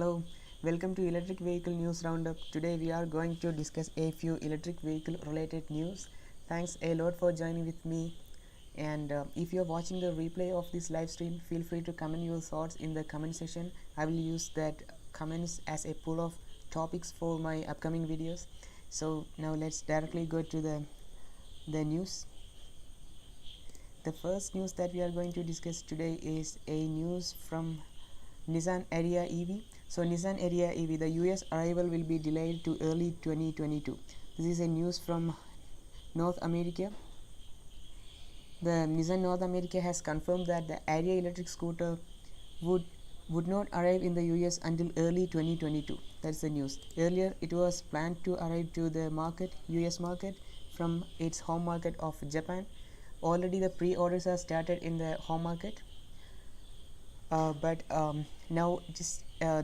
Hello, welcome to Electric Vehicle News Roundup. Today we are going to discuss a few electric vehicle related news. Thanks a lot for joining with me. And if you are watching the replay of this live stream, feel free to comment your thoughts in the comment section. I will use that comments as a pool of topics for my upcoming videos. So now let's directly go to the news. The first news that we are going to discuss today is a news from Nissan Ariya EV. So Nissan Ariya EV, the US arrival will be delayed to early 2022. This is a news from North America. The Nissan North America has confirmed that the Ariya electric scooter would not arrive in the US until early 2022. That's the news. Earlier it was planned to arrive to the US market from its home market of Japan. Already the pre-orders are started in the home market. But now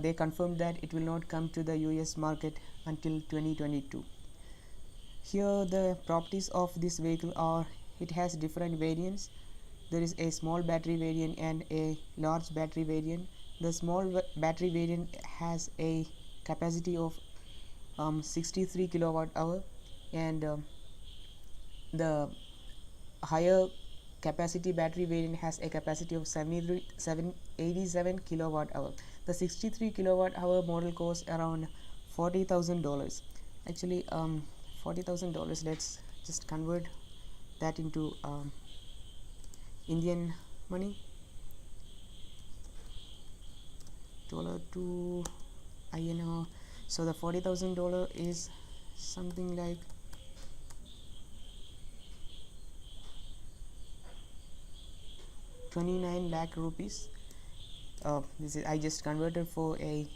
they confirmed that it will not come to the US market until 2022. Here the properties of this vehicle are, it has different variants. There is a small battery variant and a large battery variant. The small battery variant has a capacity of 63 kilowatt hour, and the higher capacity battery variant has a capacity of 787 kilowatt hour. The 63 kilowatt hour model costs around $40,000. Actually, $40,000. Let's just convert that into Indian money. Dollar to INR. So the $40,000 is something like 29 lakh rupees. This is, I just converted for a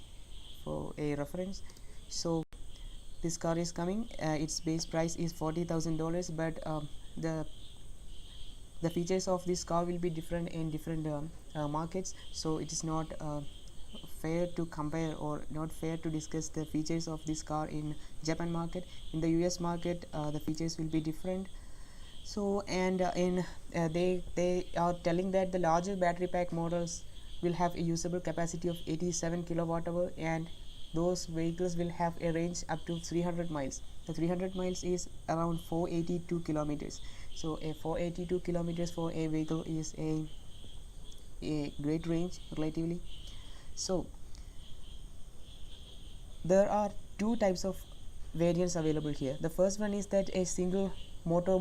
reference. So this car is coming. Its base price is $40,000, but the features of this car will be different in different markets. So it is not fair to compare or not fair to discuss the features of this car in Japan market. In the US market, the features will be different. So they are telling that the larger battery pack models will have a usable capacity of 87 kilowatt hour, and those vehicles will have a range up to 300 miles. The 300 miles is around 482 kilometers. So a 482 kilometers for a vehicle is a great range relatively. So there are two types of variants available here. The first one is that a single motor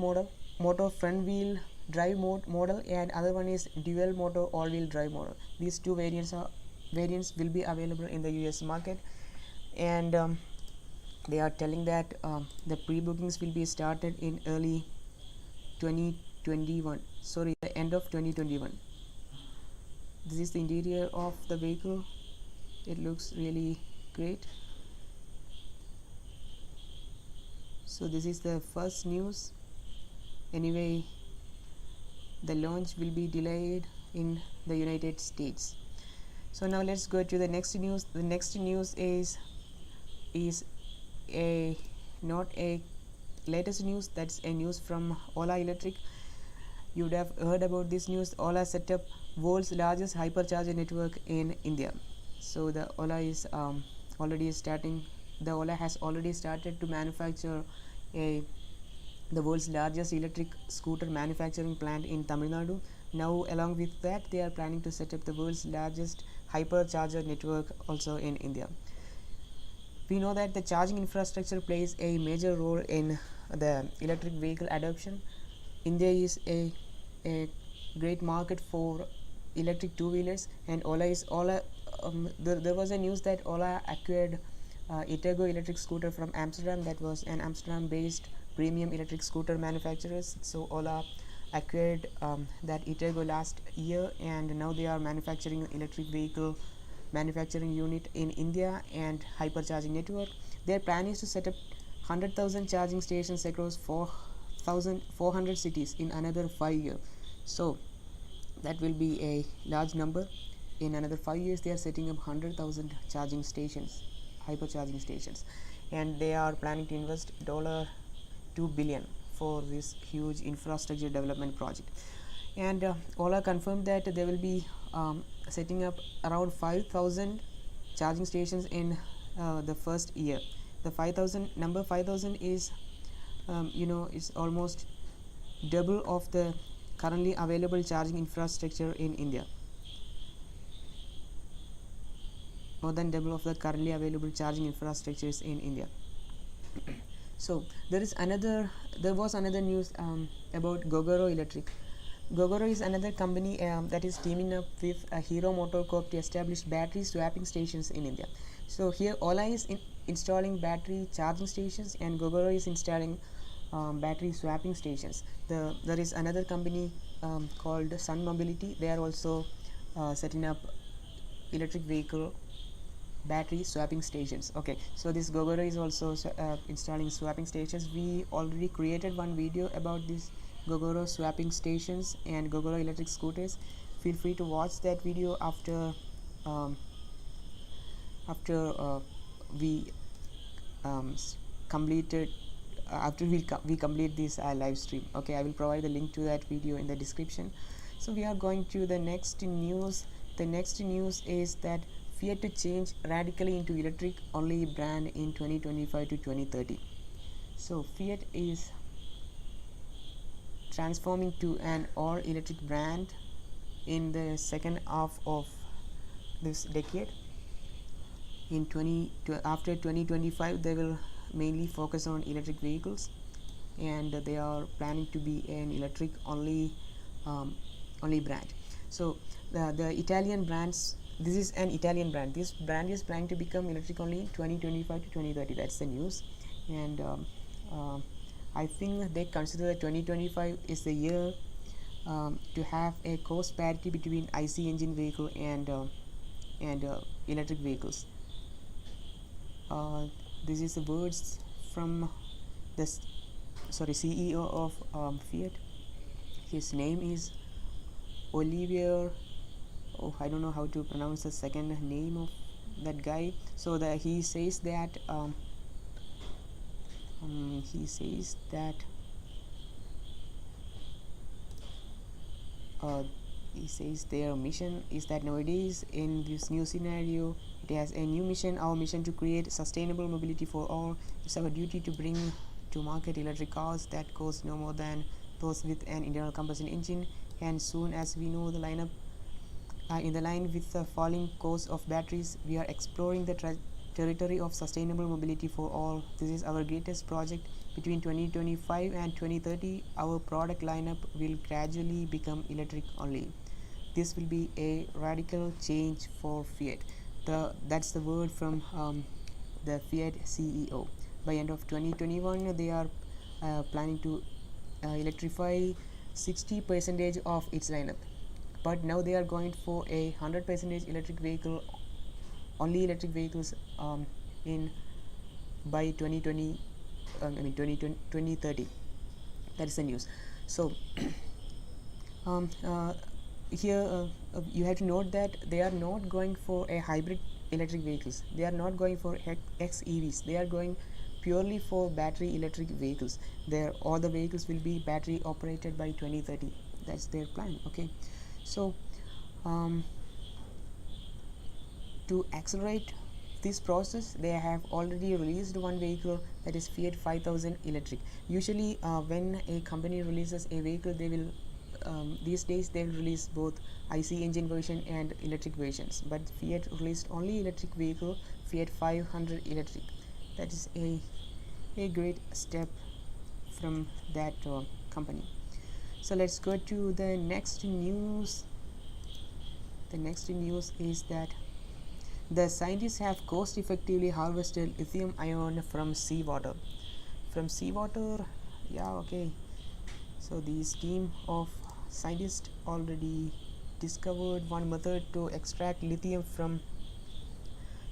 front wheel drive model, and other one is dual motor all wheel drive model. These two variants will be available in the US market, and they are telling that the pre-bookings will be started in early 2021, sorry, the end of 2021. This is the interior of the vehicle. It looks really great. So this is the first news. Anyway, the launch will be delayed in the United States. So now let's go to the next news. The next news is not a latest news. That's a news from Ola Electric. You would have heard about this news. Ola set up world's largest hypercharger network in India. So the Ola is the Ola has already started to manufacture the world's largest electric scooter manufacturing plant in Tamil Nadu. Now along with that, they are planning to set up the world's largest hypercharger network also in India. We know that the charging infrastructure plays a major role in the electric vehicle adoption. India is a great market for electric two-wheelers, and there was a news that Ola acquired Itego electric scooter from Amsterdam. That was an Amsterdam-based premium electric scooter manufacturers. So Ola acquired that Itego last year, and now they are manufacturing electric vehicle manufacturing unit in India and hypercharging network. Their plan is to set up 100,000 charging stations across 400 cities in another 5 years. So that will be a large number. In another 5 years, they are setting up 100,000 charging stations, hypercharging stations, and they are planning to invest $2 billion for this huge infrastructure development project. And Ola confirmed that they will be setting up around 5,000 charging stations in the first year. The 5000 number 5000 is it's almost double of the currently available charging infrastructure in India. More than double of the currently available charging infrastructures in India. So there was another news about Gogoro Electric. Gogoro is another company that is teaming up with Hero MotoCorp to establish battery swapping stations in India. So here Ola is installing battery charging stations, and Gogoro is installing battery swapping stations. There is another company called Sun Mobility. They are also setting up electric vehicle battery swapping stations. Okay, so this Gogoro is also installing swapping stations. We already created one video about this Gogoro swapping stations and Gogoro electric scooters. Feel free to watch that video after we completed after we complete this live stream. Okay, I will provide the link to that video in the description. So we are going to the next news. The next news is that Fiat to change radically into electric only brand in 2025 to 2030. So Fiat is transforming to an all electric brand in the second half of this decade. After 2025, they will mainly focus on electric vehicles, and they are planning to be an electric only brand. So the Italian brands, this is an Italian brand. This brand is planning to become electric only in 2025 to 2030. That's the news. And I think they consider that 2025 is the year to have a cost parity between IC engine vehicle and electric vehicles. This is the words from the CEO of Fiat. His name is Olivier. Oh, I don't know how to pronounce the second name of that guy. So that he says that he says their mission is that nowadays in this new scenario, it has a new mission. Our mission to create sustainable mobility for all. It's our duty to bring to market electric cars that cost no more than those with an internal combustion engine. And soon as we know the lineup in the line with the falling cost of batteries, we are exploring the territory of sustainable mobility for all. This is our greatest project. Between 2025 and 2030, our product lineup will gradually become electric only. This will be a radical change for Fiat. That's the word from the Fiat CEO. By end of 2021, they are planning to electrify 60% of its lineup. But now they are going for a 100% electric vehicle, only electric vehicles by 2030. That is the news. So here you have to note that they are not going for a hybrid electric vehicles. They are not going for XEVs. They are going purely for battery electric vehicles. All the vehicles will be battery operated by 2030. That's their plan. Okay, so to accelerate this process, they have already released one vehicle, that is Fiat 5000 electric. Usually when a company releases a vehicle, they will these days they will release both IC engine version and electric versions, but Fiat released only electric vehicle, Fiat 500 electric. That is a great step from that company. So let's go to the next news. The next news is that the scientists have cost effectively harvested lithium ion from seawater. Yeah, okay. So this team of scientists already discovered one method to extract lithium from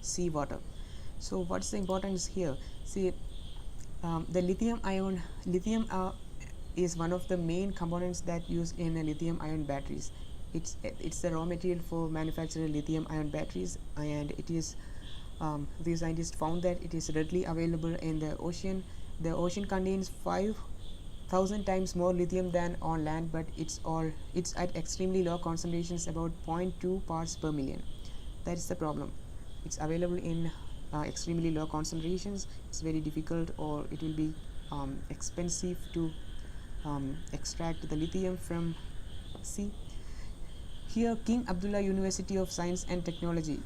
seawater. So what's the importance here? See, the lithium is one of the main components that used in lithium ion batteries. It's the raw material for manufacturing lithium ion batteries, and it is these scientists found that it is readily available in the ocean. The ocean contains 5,000 times more lithium than on land, but it's at extremely low concentrations, about 0.2 parts per million. That is the problem. it's available in extremely low concentrations. It's very difficult, or it will be expensive to extract the lithium from sea. Here, King Abdullah University of Science and Technology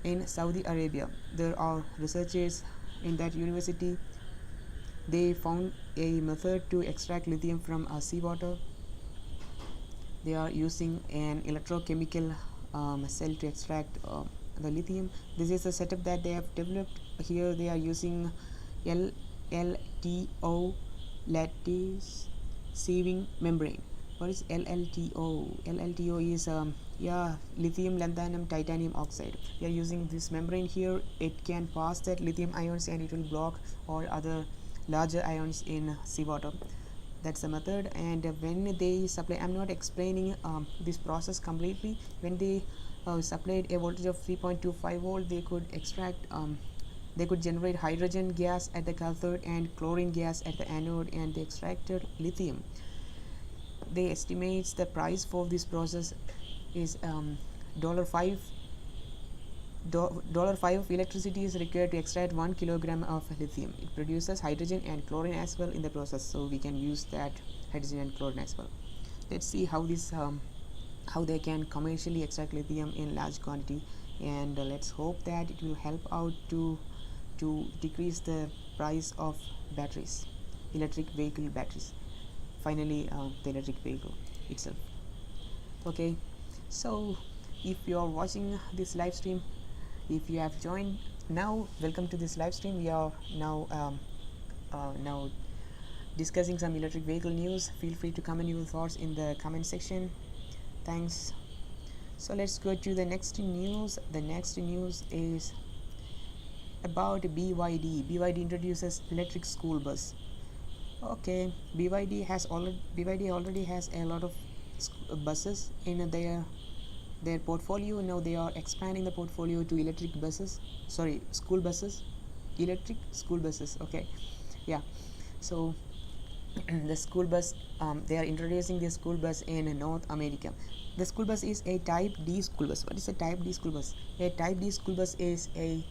in Saudi Arabia, there are researchers in that university. They found a method to extract lithium from seawater. They are using an electrochemical cell to extract the lithium. This is a setup that they have developed. Here they are using LLTO, lattice sieving membrane. What is LLTO? LLTO is lithium lanthanum titanium oxide. They are using this membrane here. It can pass that lithium ions and it will block all other larger ions in seawater. That's the method. And when they supply, I'm not explaining this process completely. When they supplied a voltage of 3.25 volt, they could extract they could generate hydrogen gas at the cathode and chlorine gas at the anode, and they extracted lithium. They estimates the price for this process is $5 of electricity is required to extract 1 kilogram of lithium. It produces hydrogen and chlorine as well in the process, so we can use that hydrogen and chlorine as well. Let's see how this how they can commercially extract lithium in large quantity, and let's hope that it will help out to decrease the price of batteries, electric vehicle batteries, finally the electric vehicle itself. Okay, so if you are watching this live stream, if you have joined now, welcome to this live stream. We are now discussing some electric vehicle news. Feel free to comment your thoughts in the comment section. Thanks. So let's go to the next news. The next news is about BYD. BYD introduces electric school bus. Okay, BYD already has a lot of buses in their portfolio. Now they are expanding the portfolio to electric buses, school buses, electric school buses. Okay, yeah. So the school bus, they are introducing the school bus in North America. The school bus is a type D school bus. What is a type D school bus? A type D school bus is a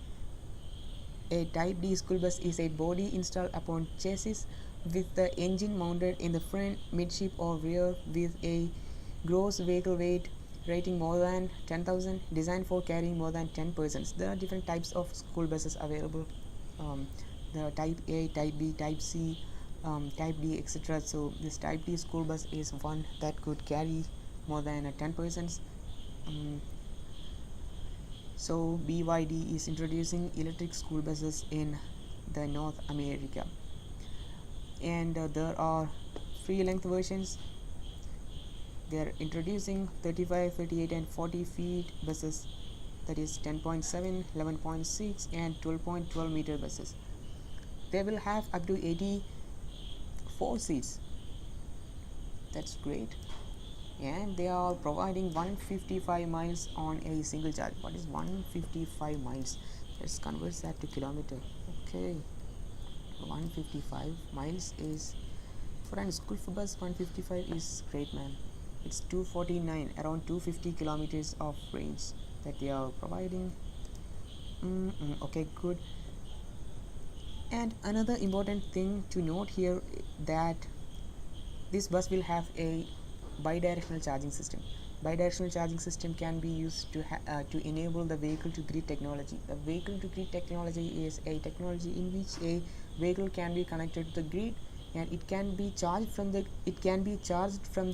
type D school bus is a body installed upon chassis with the engine mounted in the front, midship or rear, with a gross vehicle weight rating more than 10,000, designed for carrying more than 10 persons. There are different types of school buses available. The type A, type B, type C, type D, etc. So this type D school bus is one that could carry more than 10 persons. So BYD is introducing electric school buses in the North America, and there are free length versions. They are introducing 35, 38 and 40 feet buses, that is 10.7, 11.6 and 12.12 meter buses. They will have up to 84 seats. That's great. And they are providing 155 miles on a single charge. What is 155 miles? Let's convert that to kilometer. Okay, 155 miles is, for a school bus, 155 is great, man. It's 249, around 250 kilometers of range that they are providing. Okay, good. And another important thing to note here, that this bus will have a bidirectional charging system. Bidirectional charging system can be used to enable the vehicle to grid technology. The vehicle to grid technology is a technology in which a vehicle can be connected to the grid, and it can be charged from the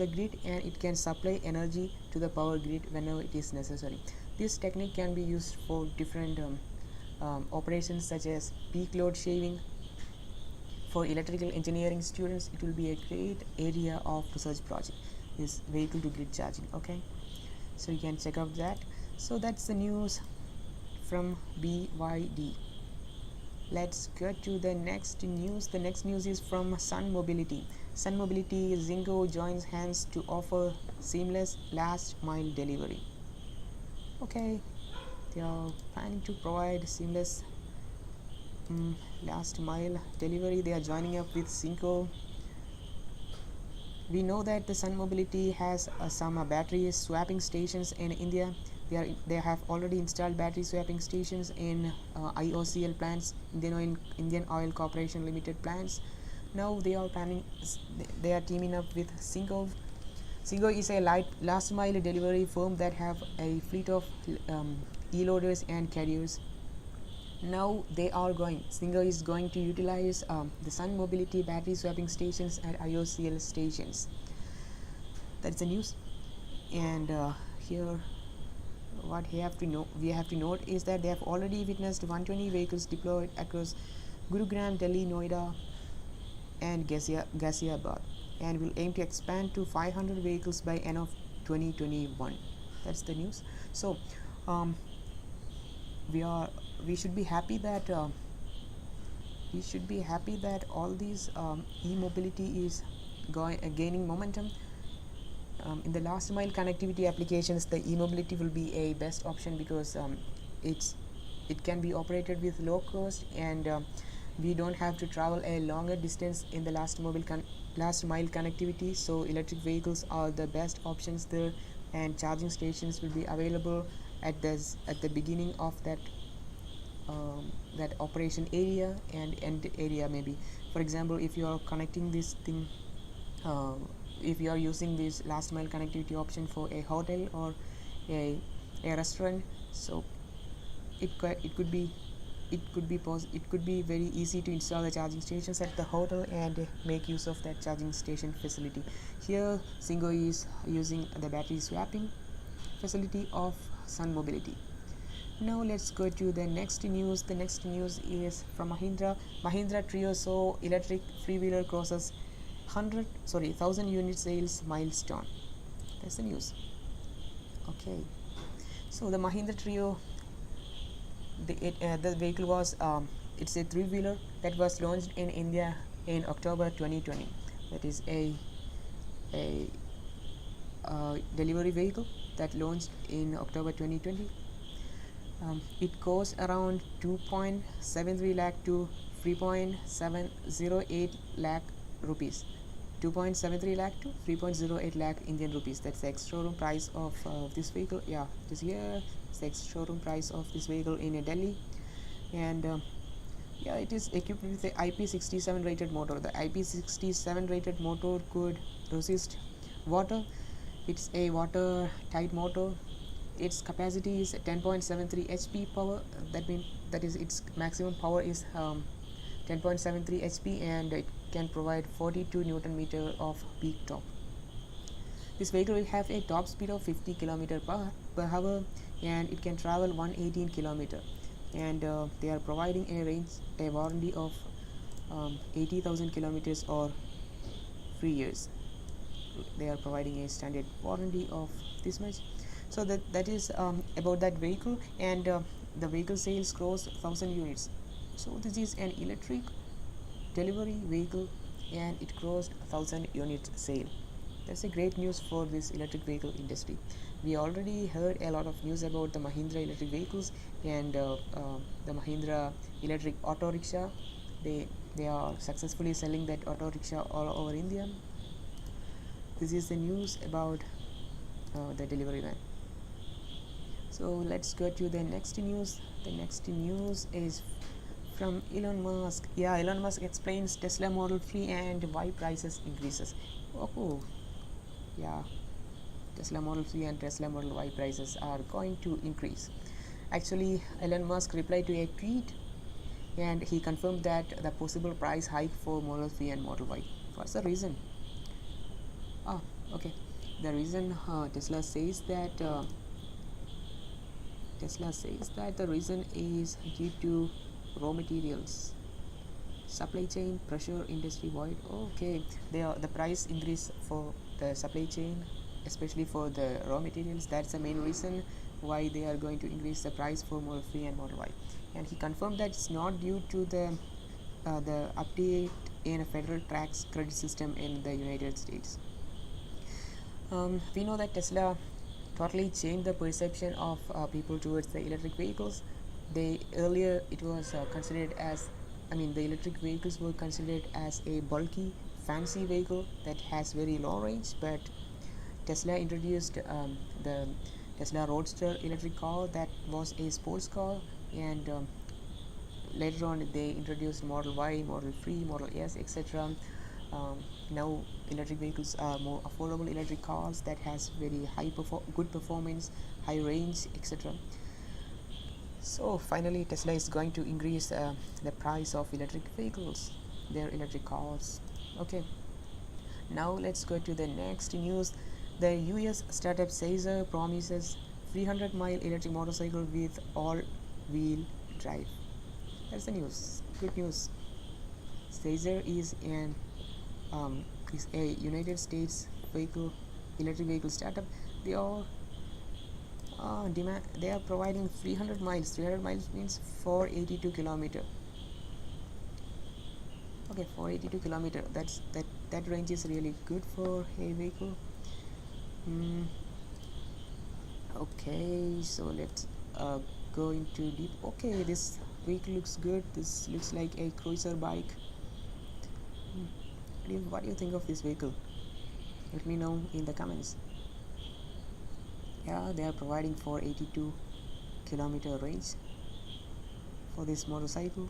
grid, and it can supply energy to the power grid whenever it is necessary. This technique can be used for different operations such as peak load shaving. For electrical engineering students, it will be a great area of research project, this vehicle to grid charging. Okay, so you can check out that. So that's the news from BYD. Let's go to the next news. The next news is from Sun Mobility. Sun Mobility Zyngo joins hands to offer seamless last mile delivery. Okay, they are planning to provide seamless last mile delivery. They are joining up with Zyngo. We know that the Sun Mobility has some battery swapping stations in India. they have already installed battery swapping stations in IOCL plants, Indian Oil Corporation Limited plants. Now they are teaming up with Zyngo. Zyngo is a last mile delivery firm that have a fleet of e-loaders and carriers. Now Zyngo is going to utilize the Sun Mobility battery swapping stations at IOCL stations. That's the news. And here what we have to note is that they have already witnessed 120 vehicles deployed across Gurugram, Delhi, Noida and Ghaziabad, and will aim to expand to 500 vehicles by end of 2021. That's the news. So we should be happy that all these e-mobility is gaining momentum. In the last mile connectivity applications, the e-mobility will be a best option because it can be operated with low cost, and we don't have to travel a longer distance in the last mile connectivity. So electric vehicles are the best options there, and charging stations will be available at the beginning of that operation area and end area. Maybe, for example, if you are connecting this thing, if you are using this last mile connectivity option for a hotel or a restaurant, so it could be very easy to install the charging stations at the hotel and make use of that charging station facility. Here Zyngo is using the battery swapping facility of Sun Mobility. Now let's go to the next news. The next news is from Mahindra Tre Zor Electric three-wheeler crosses 1,000 unit sales milestone. That's the news. Okay, so the Mahindra Trio, the vehicle was it's a three-wheeler that was launched in India in October 2020. That is a delivery vehicle that launched in October 2020. It costs around 2.73 lakh to 3.708 lakh rupees. 2.73 lakh to 3.08 lakh Indian rupees. That's the ex-showroom price of this vehicle. Yeah, this here is the ex-showroom price of this vehicle in Delhi. And yeah, it is equipped with the IP67 rated motor. The IP67 rated motor could resist water. It's a water tight motor. Its capacity is 10.73 HP power. That is its maximum power is 10.73 HP, and it can provide 42 Newton meter of peak torque. This vehicle will have a top speed of 50 km per hour, and it can travel 118 km. And they are providing a warranty of 80,000 kilometers or 3 years. They are providing a standard warranty of this much. So that is about that vehicle, and the vehicle sales crossed 1,000 units. So this is an electric delivery vehicle, and it crossed 1,000 units sale. That's a great news for this electric vehicle industry. We already heard a lot of news about the Mahindra electric vehicles and the Mahindra electric auto rickshaw. They are successfully selling that auto rickshaw all over India. This is the news about the delivery van. So let's go to the next news. The next news is from Elon Musk. Yeah, Elon Musk explains Tesla Model 3 and why prices increases. Oh, yeah, Tesla Model 3 and Tesla Model Y prices are going to increase. Actually, Elon Musk replied to a tweet, and he confirmed that the possible price hike for Model 3 and Model Y. What's the reason? Okay. The reason Tesla says that the reason is due to raw materials, supply chain pressure, industry wide. Okay, the price increase for the supply chain, especially for the raw materials. That's the main reason why they are going to increase the price for Model 3 and Model Y. And he confirmed that it's not due to the update in a federal tax credit system in the United States. We know that Tesla totally changed the perception of people towards the electric vehicles. Earlier it was considered as, the electric vehicles were considered as a bulky, fancy vehicle that has very low range. But Tesla introduced the Tesla Roadster electric car that was a sports car, and later on they introduced Model Y, Model 3, Model S, etc. Now electric vehicles are more affordable electric cars that has very good performance, high range, etc. So finally Tesla is going to increase the price of electric vehicles, their electric cars. Okay, now let's go to the next news. The US startup Zaiser promises 300-mile electric motorcycle with all-wheel drive. That's the news. Good news. Zaiser is a United States electric vehicle startup. They are they are providing 300 miles. 300 miles means 482 kilometer. Okay, 482 kilometer. That range is really good for a vehicle. Okay, so let's go into deep. Okay, this vehicle looks good. This looks like a cruiser bike. What do you think of this vehicle? Let me know in the comments. Yeah, they are providing 482 kilometer range for this motorcycle.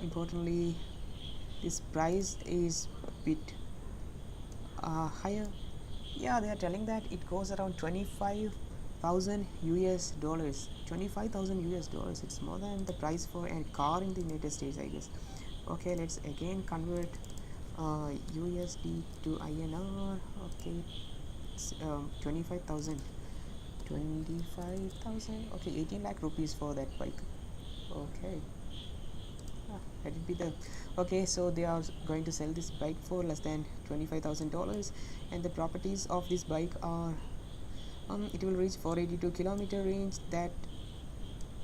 Importantly, this price is bit higher. Yeah, they are telling that it goes around 25,000 US dollars. 25,000 US dollars. It's more than the price for a car in the United States, I guess. Okay, let's again convert USD to INR. Okay, it's 25,000. 25,000. Okay, 18 lakh rupees for that bike. Okay. Let it be the okay, so they are going to sell this bike for less than $25,000, and the properties of this bike are it will reach 482 kilometer range. That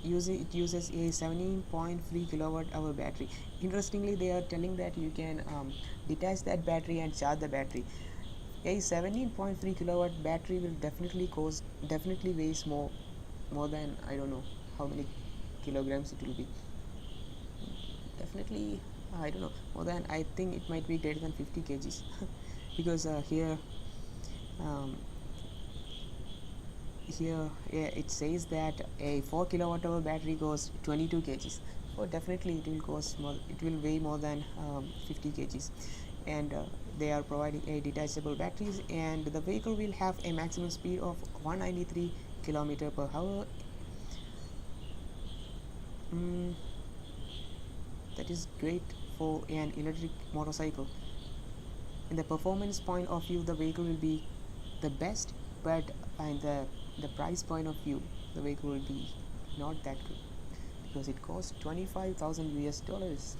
it uses a 17.3 kilowatt hour battery. Interestingly, they are telling that you can detach that battery and charge the battery. A 17.3 kilowatt battery will definitely weighs more than, I don't know how many kilograms it will be. Definitely, I don't know, more than, I think it might be greater than 50 kgs because here it says that a 4 kilowatt hour battery goes 22 kgs. So definitely it will weigh more than 50 kgs, and they are providing a detachable batteries, and the vehicle will have a maximum speed of 193 kilometer per hour. That is great for an electric motorcycle. In the performance point of view, the vehicle will be the best, but in the price point of view, the vehicle will be not that good because it costs 25,000 US dollars.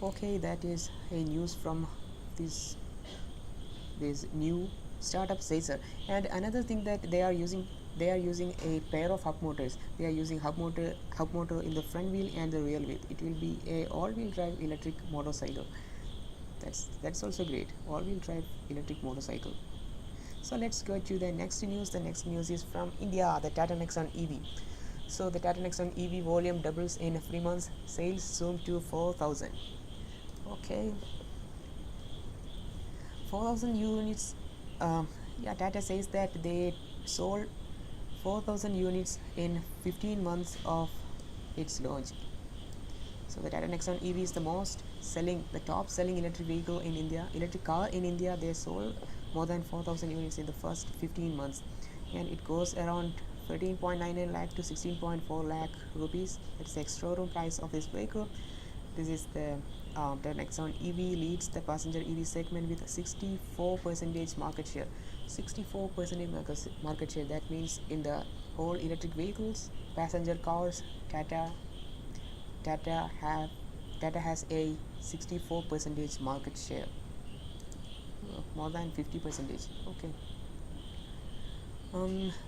Okay, that is a news from this new startup Zaiser. And another thing that they are using a pair of hub motors. They are using hub motor in the front wheel and the rear wheel. It will be a all-wheel drive electric motorcycle. That's also great. All-wheel drive electric motorcycle. So let's go to the next news. The next news is from India, the Tata Nexon EV. So the Tata Nexon EV volume doubles in 3 months. Sales soon to 4,000. Okay, 4,000 units. Yeah, Tata says that they sold 4,000 units in 15 months of its launch. So the Tata Nexon EV is the top selling electric vehicle in India, electric car in India. They sold more than 4,000 units in the first 15 months, and it goes around 13.99 lakh to 16.4 lakh rupees. That's the ex-showroom price of this vehicle. This is the Nexon EV leads the passenger EV segment with 64% market share. 64% market share. That means in the whole electric vehicles, passenger cars, Tata has a 64% market share. More than 50%. Okay.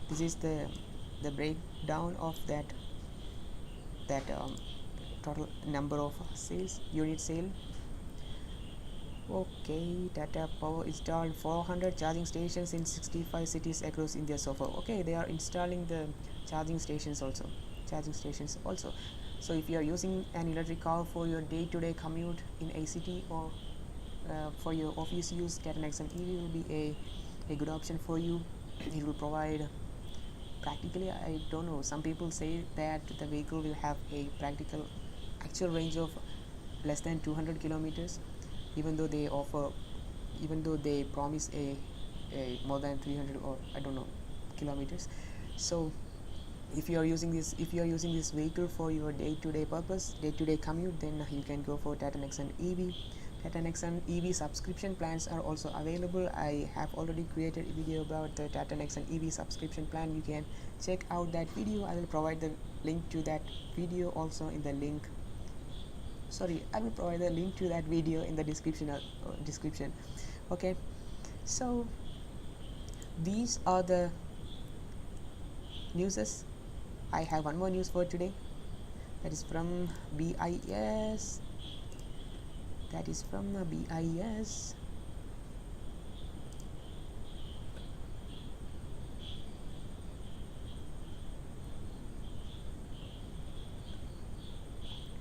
This is the breakdown of that total number of unit sale. Okay, Tata Power installed 400 charging stations in 65 cities across India so far. Okay, they are installing the charging stations also. So if you are using an electric car for your day-to-day commute in a city or for your office use, Tata Nexon EV will be a a good option for you. It will provide practically, I don't know, some people say that the vehicle will have a practical actual range of less than 200 kilometers, even though they offer, even though they promise a more than 300 or I don't know kilometers. So if you are using this vehicle for your day-to-day purpose, day-to-day commute, then you can go for Tata Nexon EV. Tata Nexon EV subscription plans are also available. I have already created a video about the Tata Nexon EV subscription plan. You can check out that video. I will provide the link to that video also in the link. I will provide the link to that video in the description. Okay, so these are the newses. I have one more news for today. That is from BIS.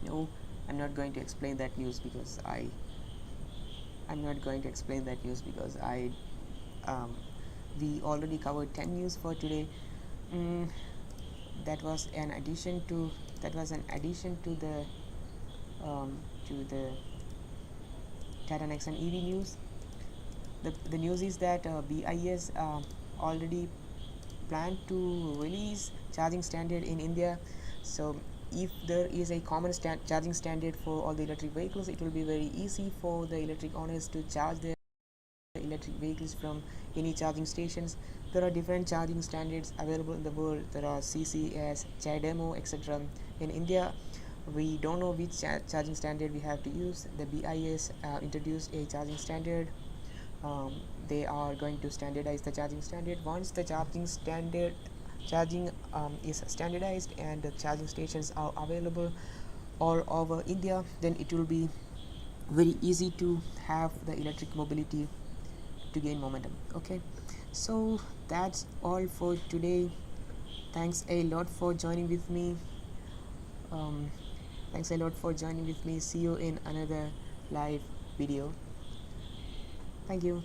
No, I'm not going to explain that news because we already covered 10 news for today. That was an addition to the Tata Nexon EV news. The news is that BIS already planned to release charging standard in India. So if there is a common charging standard for all the electric vehicles, it will be very easy for the electric owners to charge their electric vehicles from any charging stations. There are different charging standards available in the world. There are CCS, CHAdeMO, etc. In India, we don't know which charging standard we have to use. The BIS introduced a charging standard. They are going to standardize the charging standard. Once the charging is standardized and the charging stations are available all over India, then it will be very easy to have the electric mobility to gain momentum. Okay, so that's all for today. Thanks a lot for joining with me. See you in another live video. Thank you.